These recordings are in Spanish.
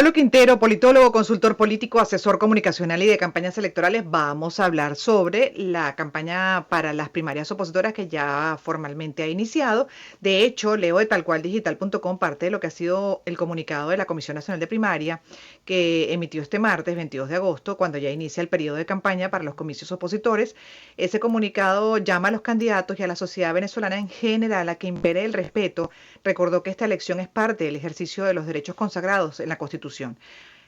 Pablo Quintero, politólogo, consultor político, asesor comunicacional y de campañas electorales, vamos a hablar sobre la campaña para las primarias opositoras que ya formalmente ha iniciado. De hecho, leo de talcualdigital.com parte de lo que ha sido el comunicado de la Comisión Nacional de Primaria que emitió este martes 22 de agosto, cuando ya inicia el periodo de campaña para los comicios opositores. Ese comunicado llama a los candidatos y a la sociedad venezolana en general a que impere el respeto. Recordó que esta elección es parte del ejercicio de los derechos consagrados en la Constitución.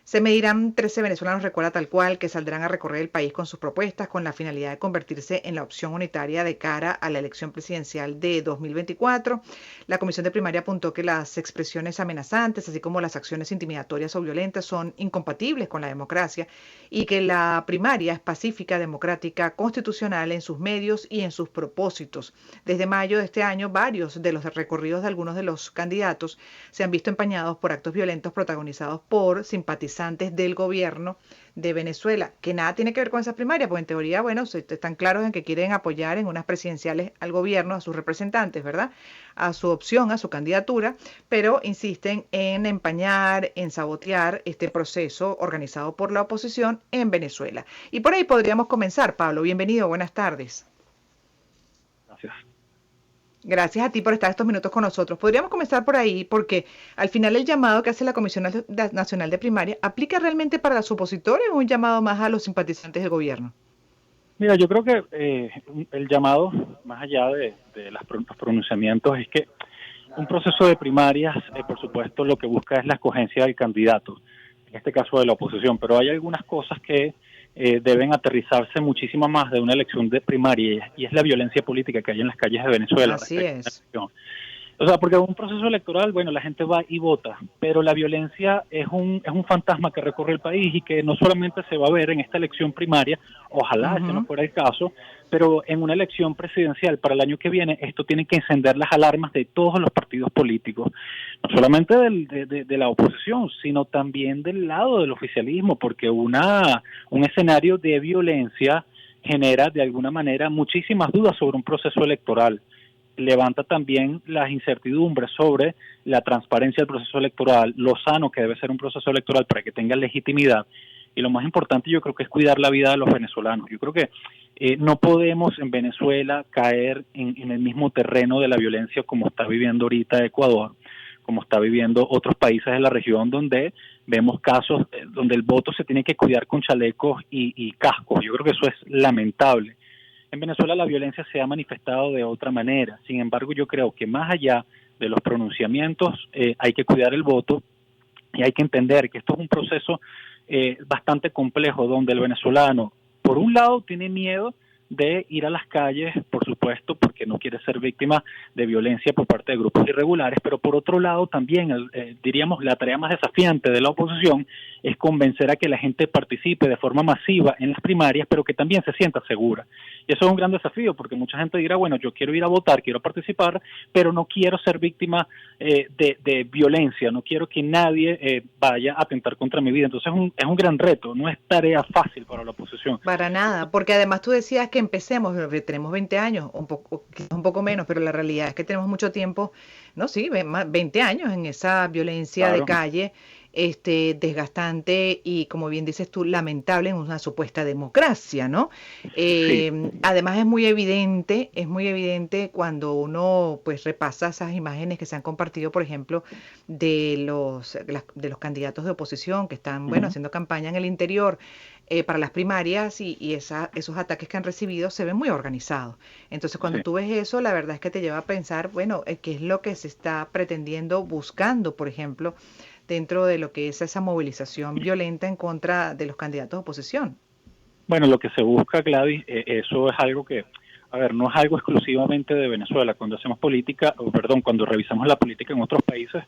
Se medirán 13 venezolanos, recuerda tal cual, que saldrán a recorrer el país con sus propuestas con la finalidad de convertirse en la opción unitaria de cara a la elección presidencial de 2024. La Comisión de Primaria apuntó que las expresiones amenazantes, así como las acciones intimidatorias o violentas, son incompatibles con la democracia y que la primaria es pacífica, democrática, constitucional en sus medios y en sus propósitos. Desde mayo de este año, varios de los recorridos de algunos de los candidatos se han visto empañados por actos violentos protagonizados por simpatizantes del gobierno de Venezuela, que nada tiene que ver con esas primarias, porque en teoría, bueno, están claros en que quieren apoyar en unas presidenciales al gobierno, a sus representantes, ¿verdad? A su opción, a su candidatura, pero insisten en empañar, en sabotear este proceso organizado por la oposición en Venezuela. Y por ahí podríamos comenzar, Pablo. Bienvenido, buenas tardes. Gracias. Gracias a ti por estar estos minutos con nosotros. Podríamos comenzar por ahí porque al final el llamado que hace la Comisión Nacional de Primaria aplica realmente para los opositores o un llamado más a los simpatizantes del gobierno. Mira, yo creo que el llamado, más allá de los pronunciamientos, es que un proceso de primarias, por supuesto, lo que busca es la escogencia del candidato, en este caso de la oposición, pero hay algunas cosas que deben aterrizarse muchísimo más de una elección de primaria, y es la violencia política que hay en las calles de Venezuela Así respecto a la es. elección. O sea, porque un proceso electoral, bueno, la gente va y vota, pero la violencia es un fantasma que recorre el país y que no solamente se va a ver en esta elección primaria, ojalá ese no Ujú. fuera el caso, pero en una elección presidencial para el año que viene, esto tiene que encender las alarmas de todos los partidos políticos, no solamente de la oposición, sino también del lado del oficialismo, porque un escenario de violencia genera de alguna manera muchísimas dudas sobre un proceso electoral, levanta también las incertidumbres sobre la transparencia del proceso electoral, lo sano que debe ser un proceso electoral para que tenga legitimidad, y lo más importante yo creo que es cuidar la vida de los venezolanos. Yo creo que no podemos en Venezuela caer en el mismo terreno de la violencia como está viviendo ahorita Ecuador, como está viviendo otros países de la región, donde vemos casos donde el voto se tiene que cuidar con chalecos y cascos. Yo creo que eso es lamentable. En Venezuela la violencia se ha manifestado de otra manera. Sin embargo, yo creo que más allá de los pronunciamientos hay que cuidar el voto y hay que entender que esto es un proceso bastante complejo, donde el venezolano, por un lado, tiene miedo de ir a las calles, por supuesto, porque no quiere ser víctima de violencia por parte de grupos irregulares, pero por otro lado también, diríamos, la tarea más desafiante de la oposición es convencer a que la gente participe de forma masiva en las primarias, pero que también se sienta segura. Y eso es un gran desafío, porque mucha gente dirá, bueno, yo quiero ir a votar, quiero participar, pero no quiero ser víctima de violencia, no quiero que nadie vaya a atentar contra mi vida. Entonces es un gran reto, no es tarea fácil para la oposición. Para nada, porque además tú decías que empecemos, tenemos 20 años, quizás un poco menos, pero la realidad es que tenemos mucho tiempo, no, sí, 20 años en esa violencia de Claro, calle, desgastante y, como bien dices tú, lamentable en una supuesta democracia, ¿no? sí. Además es muy evidente cuando uno pues repasa esas imágenes que se han compartido, por ejemplo, de los candidatos de oposición que están, bueno, Uh-huh. haciendo campaña en el interior para las primarias esos ataques que han recibido se ven muy organizados. Entonces, cuando Sí. tú ves eso, la verdad es que te lleva a pensar, bueno, qué es lo que se está pretendiendo, buscando, por ejemplo, dentro de lo que es esa movilización violenta en contra de los candidatos de oposición. Bueno, lo que se busca, Gladys, eso es algo que, a ver, no es algo exclusivamente de Venezuela. Cuando hacemos política, o perdón, cuando revisamos la política en otros países,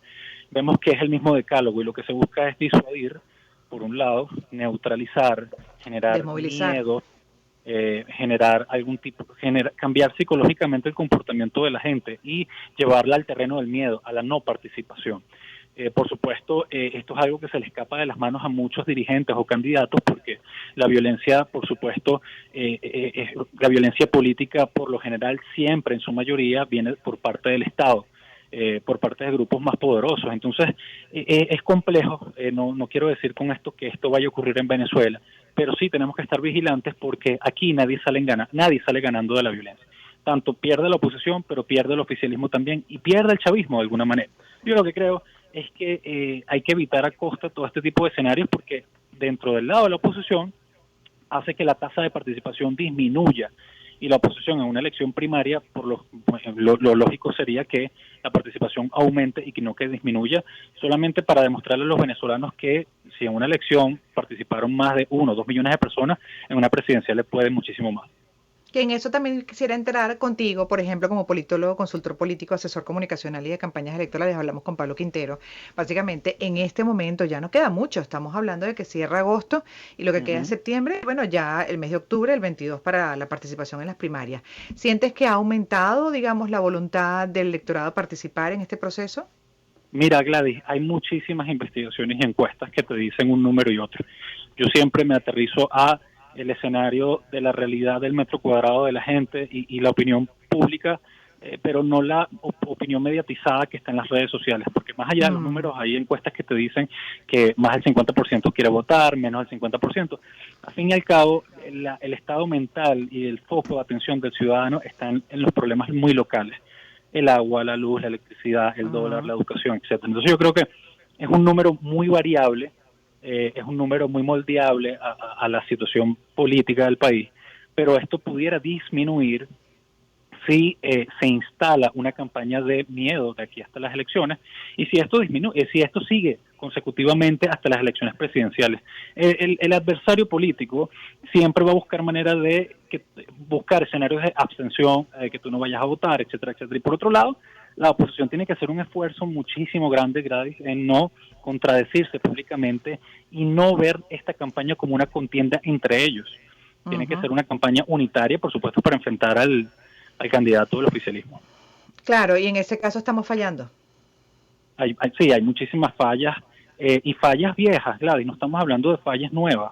vemos que es el mismo decálogo y lo que se busca es disuadir, por un lado, neutralizar, generar Desmovilizar. miedo, generar algún tipo, cambiar psicológicamente el comportamiento de la gente y llevarla al terreno del miedo, a la no participación. Por supuesto, esto es algo que se le escapa de las manos a muchos dirigentes o candidatos, porque la violencia, por supuesto, la violencia política por lo general siempre en su mayoría viene por parte del Estado. por parte de grupos más poderosos. Entonces, es complejo. No quiero decir con esto que esto vaya a ocurrir en Venezuela, pero sí tenemos que estar vigilantes porque aquí nadie sale ganando de la violencia. Tanto pierde la oposición, pero pierde el oficialismo también y pierde el chavismo de alguna manera. Yo lo que creo es que hay que evitar a costa todo este tipo de escenarios porque dentro del lado de la oposición hace que la tasa de participación disminuya y la oposición en una elección primaria, lo lógico sería que la participación aumente y que no que disminuya, solamente para demostrarle a los venezolanos que si en una elección participaron más de 1 o 2 millones de personas, en una presidencial le puede muchísimo más. Que en eso también quisiera entrar contigo, por ejemplo, como politólogo, consultor político, asesor comunicacional y de campañas electorales, hablamos con Pablo Quintero. Básicamente, en este momento ya no queda mucho, estamos hablando de que cierra agosto y lo que queda es septiembre, bueno, ya el mes de octubre, el 22 para la participación en las primarias. ¿Sientes que ha aumentado, digamos, la voluntad del electorado a participar en este proceso? Mira, Gladys, hay muchísimas investigaciones y encuestas que te dicen un número y otro. Yo siempre me aterrizo a el escenario de la realidad del metro cuadrado de la gente y la opinión pública, pero no la opinión mediatizada que está en las redes sociales, porque más allá de los números hay encuestas que te dicen que más del 50% quiere votar, menos del 50%. Al fin y al cabo, el estado mental y el foco de atención del ciudadano están en los problemas muy locales: el agua, la luz, la electricidad, el dólar, la educación, etcétera. Entonces yo creo que es un número muy variable, es un número muy moldeable a la situación política del país, pero esto pudiera disminuir si se instala una campaña de miedo de aquí hasta las elecciones y si esto disminuye, si esto sigue consecutivamente hasta las elecciones presidenciales. El adversario político siempre va a buscar maneras de buscar escenarios de abstención, que tú no vayas a votar, etcétera, etcétera. Y por otro lado, la oposición tiene que hacer un esfuerzo muchísimo grande, Gladys, en no contradecirse públicamente y no ver esta campaña como una contienda entre ellos. Tiene que ser una campaña unitaria, por supuesto, para enfrentar al candidato del oficialismo. Claro, y en ese caso estamos fallando. Sí, hay muchísimas fallas y fallas viejas, Gladys, no estamos hablando de fallas nuevas.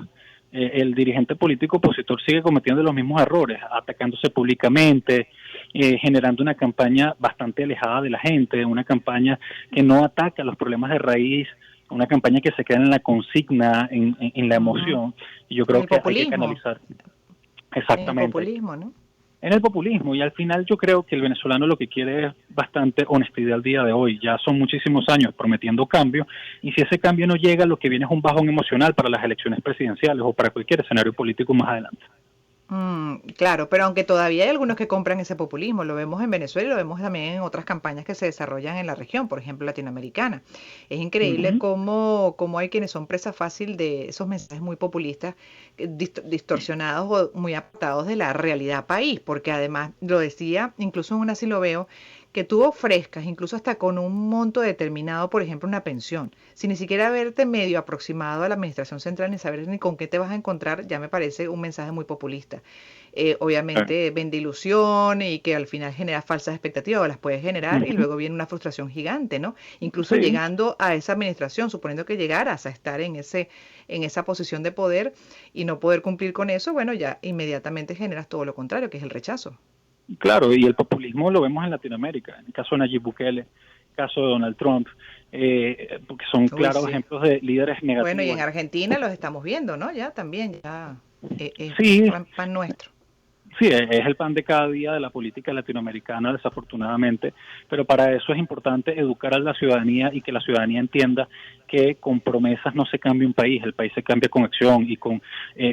El dirigente político opositor sigue cometiendo los mismos errores, atacándose públicamente, generando una campaña bastante alejada de la gente, una campaña que no ataca los problemas de raíz, una campaña que se queda en la consigna, en la emoción. Y yo En creo el que hay que populismo. canalizar En el exactamente populismo, ¿no? en el populismo, y al final yo creo que el venezolano lo que quiere es bastante honestidad al día de hoy. Ya son muchísimos años prometiendo cambio, y si ese cambio no llega, lo que viene es un bajón emocional para las elecciones presidenciales o para cualquier escenario político más adelante. Claro, pero aunque todavía hay algunos que compran ese populismo, lo vemos en Venezuela y lo vemos también en otras campañas que se desarrollan en la región, por ejemplo, latinoamericana. Es increíble cómo hay quienes son presa fácil de esos mensajes muy populistas, distorsionados o muy apartados de la realidad país, porque además, lo decía, incluso en una así lo veo, que tú ofrezcas, incluso hasta con un monto determinado, por ejemplo, una pensión, sin ni siquiera haberte medio aproximado a la administración central ni saber ni con qué te vas a encontrar, ya me parece un mensaje muy populista. Claro. Obviamente vende ilusión y que al final genera falsas expectativas, o las puede generar y luego viene una frustración gigante, ¿no? Incluso Sí, llegando a esa administración, suponiendo que llegaras a estar en esa posición de poder y no poder cumplir con eso, bueno, ya inmediatamente generas todo lo contrario, que es el rechazo. claro, y el populismo lo vemos en Latinoamérica, en el caso de Nayib Bukele, en el caso de Donald Trump, porque son Uy, claros sí. ejemplos de líderes Bueno, y en negativos. Argentina los estamos viendo, ¿no? Ya también, ya es Sí, pan nuestro. sí, es el pan de cada día de la política latinoamericana, desafortunadamente, pero para eso es importante educar a la ciudadanía y que la ciudadanía entienda que con promesas no se cambia un país, el país se cambia con acción y con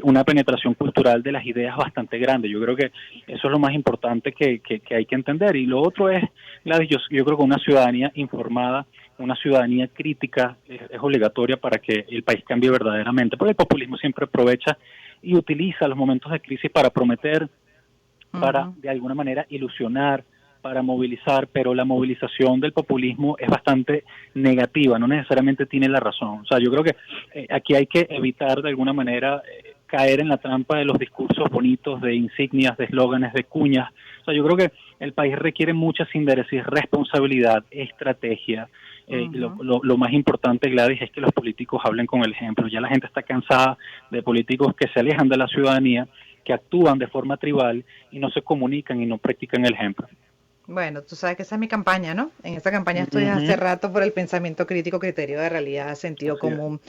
una penetración cultural de las ideas bastante grande. Yo creo que eso es lo más importante que hay que entender. Y lo otro es, Gladys, yo creo que una ciudadanía informada, una ciudadanía crítica es obligatoria para que el país cambie verdaderamente, porque el populismo siempre aprovecha y utiliza los momentos de crisis para prometer, para de alguna manera ilusionar, para movilizar, pero la movilización del populismo es bastante negativa, no necesariamente tiene la razón. O sea, yo creo que aquí hay que evitar de alguna manera caer en la trampa de los discursos bonitos, de insignias, de eslóganes, de cuñas. O sea, yo creo que el país requiere mucha síntesis, responsabilidad, estrategia. Lo más importante, Gladys, es que los políticos hablen con el ejemplo. Ya la gente está cansada de políticos que se alejan de la ciudadanía, que actúan de forma tribal y no se comunican y no practican el ejemplo. Bueno, tú sabes que esa es mi campaña, ¿no? En esa campaña estoy hace Ujú. rato por el pensamiento crítico, criterio de realidad, sentido Así es. común.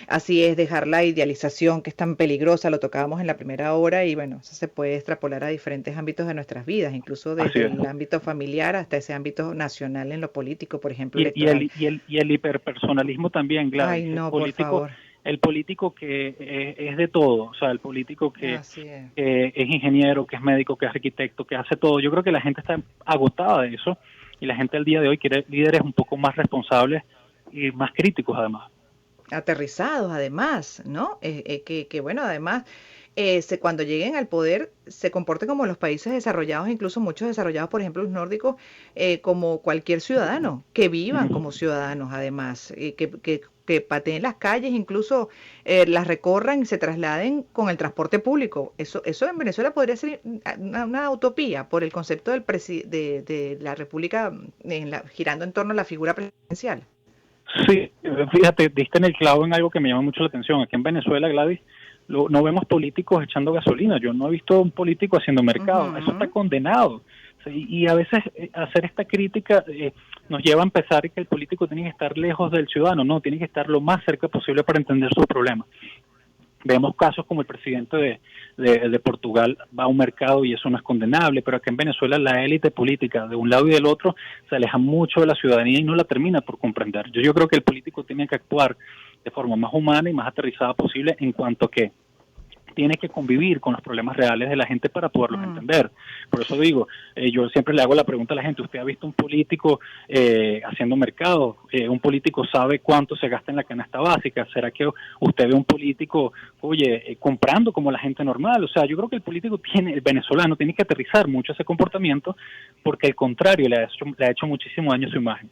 Así es, dejar la idealización que es tan peligrosa, lo tocábamos en la primera hora y bueno, eso se puede extrapolar a diferentes ámbitos de nuestras vidas, incluso Así desde es. el ámbito familiar hasta ese ámbito nacional en lo político, por ejemplo, Y, y electoral. el, y, el, y el hiperpersonalismo también, Ay, Gladys. no, por favor. El político que es de todo, o sea, el político Así es. que es ingeniero, que es médico, que es arquitecto, que hace todo. Yo creo que la gente está agotada de eso y la gente al día de hoy quiere líderes un poco más responsables y más críticos además. Aterrizados además, ¿no? Que bueno, además, cuando lleguen al poder se comporten como los países desarrollados, incluso muchos desarrollados, por ejemplo los nórdicos, como cualquier ciudadano, que vivan como ciudadanos además, que pateen las calles, incluso las recorran y se trasladen con el transporte público. Eso en Venezuela podría ser una utopía por el concepto de la República girando en torno a la figura presidencial. Sí, fíjate, diste en el clavo en algo que me llama mucho la atención. Aquí en Venezuela, Gladys, no vemos políticos echando gasolina. Yo no he visto un político haciendo mercado. Eso está Ujú. condenado. Sí, y a veces hacer esta crítica nos lleva a empezar que el político tiene que estar lejos del ciudadano. No, tiene que estar lo más cerca posible para entender sus problemas. Vemos casos como el presidente de Portugal va a un mercado y eso no es condenable, pero acá en Venezuela la élite política de un lado y del otro se aleja mucho de la ciudadanía y no la termina por comprender. Yo creo que el político tiene que actuar de forma más humana y más aterrizada posible en cuanto a que tiene que convivir con los problemas reales de la gente para poderlos Mm. entender. Por eso digo, yo siempre le hago la pregunta a la gente, ¿usted ha visto un político haciendo mercado? ¿Un político sabe cuánto se gasta en la canasta básica? ¿Será que usted ve un político, oye, comprando como la gente normal? O sea, yo creo que el venezolano tiene que aterrizar mucho ese comportamiento porque al contrario le ha hecho muchísimo daño a su imagen.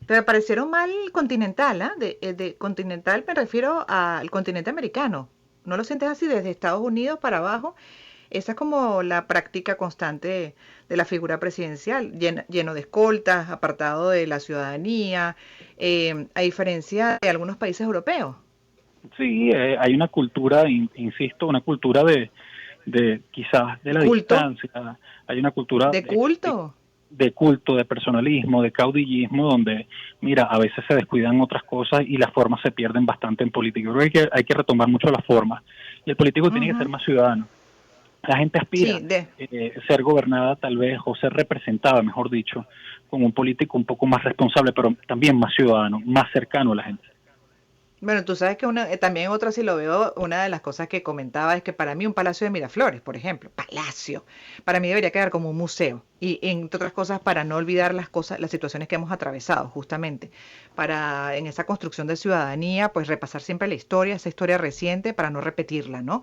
Te parecieron mal continental, ¿ah? De continental me refiero al continente americano. ¿No lo sientes así desde Estados Unidos para abajo? Esa es como la práctica constante de la figura presidencial, lleno de escoltas, apartado de la ciudadanía, a diferencia de algunos países europeos. Sí, hay una cultura, insisto, una cultura de quizás de la Culto, distancia, hay una cultura de culto. de culto, de personalismo, de caudillismo, donde, mira, a veces se descuidan otras cosas y las formas se pierden bastante en política. Yo creo que hay que retomar mucho las formas y el político tiene que ser Ujú. más ciudadano. La gente Sí, aspira ser gobernada tal vez o ser representada, mejor dicho, con un político un poco más responsable, pero también más ciudadano, más cercano a la gente. bueno, tú sabes que también otra, si lo veo, una de las cosas que comentaba es que para mí un palacio de Miraflores, por ejemplo, palacio, para mí debería quedar como un museo. Y entre otras cosas, para no olvidar las cosas, las situaciones que hemos atravesado, justamente, para en esa construcción de ciudadanía, pues repasar siempre la historia, esa historia reciente, para no repetirla, ¿no?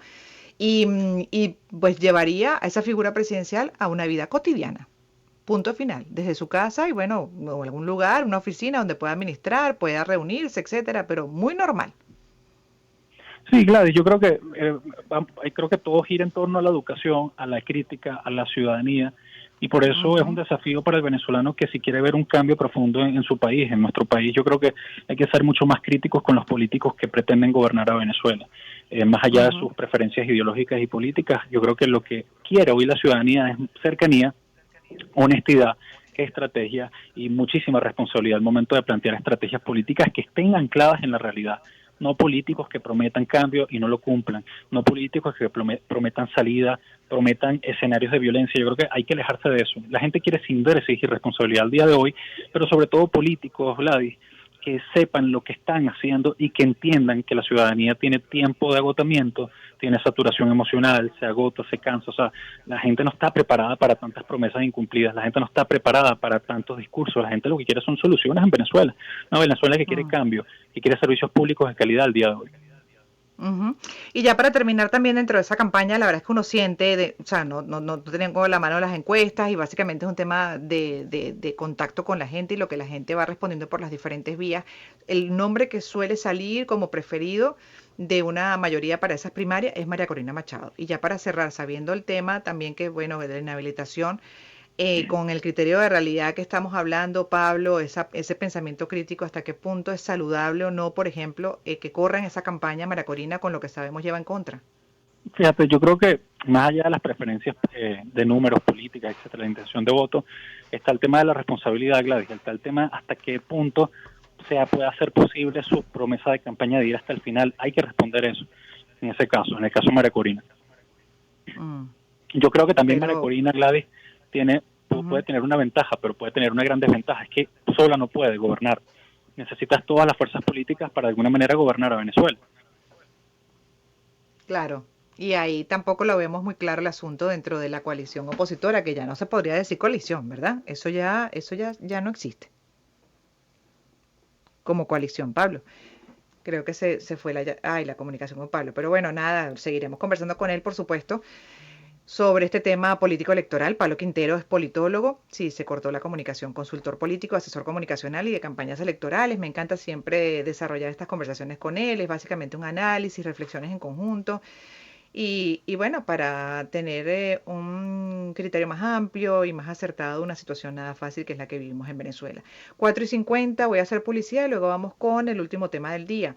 Y pues llevaría a esa figura presidencial a una vida cotidiana. Punto final, desde su casa y bueno, o algún lugar, una oficina donde pueda administrar, pueda reunirse, etcétera, pero muy normal. Sí, Gladys, yo creo que todo gira en torno a la educación, a la crítica, a la ciudadanía, y por eso es un Ujú, desafío para el venezolano que si quiere ver un cambio profundo en su país, en nuestro país, yo creo que hay que ser mucho más críticos con los políticos que pretenden gobernar a Venezuela. Más allá de ujú. sus preferencias ideológicas y políticas, yo creo que lo que quiere hoy la ciudadanía es cercanía, honestidad, estrategia y muchísima responsabilidad al momento de plantear estrategias políticas que estén ancladas en la realidad. No políticos que prometan cambio y no lo cumplan, no políticos que prometan salida, prometan escenarios de violencia. Yo creo que hay que alejarse de eso. La gente quiere síntesis y responsabilidad al día de hoy, pero sobre todo políticos, Gladys, que sepan lo que están haciendo y que entiendan que la ciudadanía tiene tiempo de agotamiento, tiene saturación emocional, se agota, se cansa. O sea, la gente no está preparada para tantas promesas incumplidas, la gente no está preparada para tantos discursos, la gente lo que quiere son soluciones en Venezuela. Una Venezuela que quiere Mm. cambio, que quiere servicios públicos de calidad al día de hoy. Ujú. Y ya para terminar también dentro de esa campaña, la verdad es que uno siente, o sea, no tengo la mano las encuestas y básicamente es un tema de contacto con la gente y lo que la gente va respondiendo por las diferentes vías. El nombre que suele salir como preferido de una mayoría para esas primarias es María Corina Machado. Y ya para cerrar, sabiendo el tema también que, bueno, de la inhabilitación, con el criterio de realidad que estamos hablando, Pablo, ese pensamiento crítico, hasta qué punto es saludable o no, por ejemplo, que corran esa campaña Maracorina con lo que sabemos lleva en contra. Fíjate, yo creo que más allá de las preferencias de números, políticas, etcétera, la intención de voto, está el tema de la responsabilidad, Gladys, está el tema hasta qué punto puede hacer posible su promesa de campaña de ir hasta el final. Hay que responder eso, en ese caso, en el caso de María Corina. Mm. Yo creo que también María Pero, Corina, Gladys, puede ujú, tener una ventaja, pero puede tener una gran desventaja, es que sola no puede gobernar. Necesitas todas las fuerzas políticas para de alguna manera gobernar a Venezuela. claro. Y ahí tampoco lo vemos muy claro el asunto dentro de la coalición opositora, que ya no se podría decir coalición, ¿verdad? Ya no existe como coalición, Pablo. Creo que se fue la comunicación con Pablo. Pero bueno, nada, seguiremos conversando con él, por supuesto, sobre este tema político electoral. Pablo Quintero es politólogo, sí, se cortó la comunicación, consultor político, asesor comunicacional y de campañas electorales. Me encanta siempre desarrollar estas conversaciones con él. Es básicamente un análisis, reflexiones en conjunto. Y bueno, para tener un criterio más amplio y más acertado de una situación nada fácil que es la que vivimos en Venezuela. 4:50, voy a hacer publicidad y luego vamos con el último tema del día.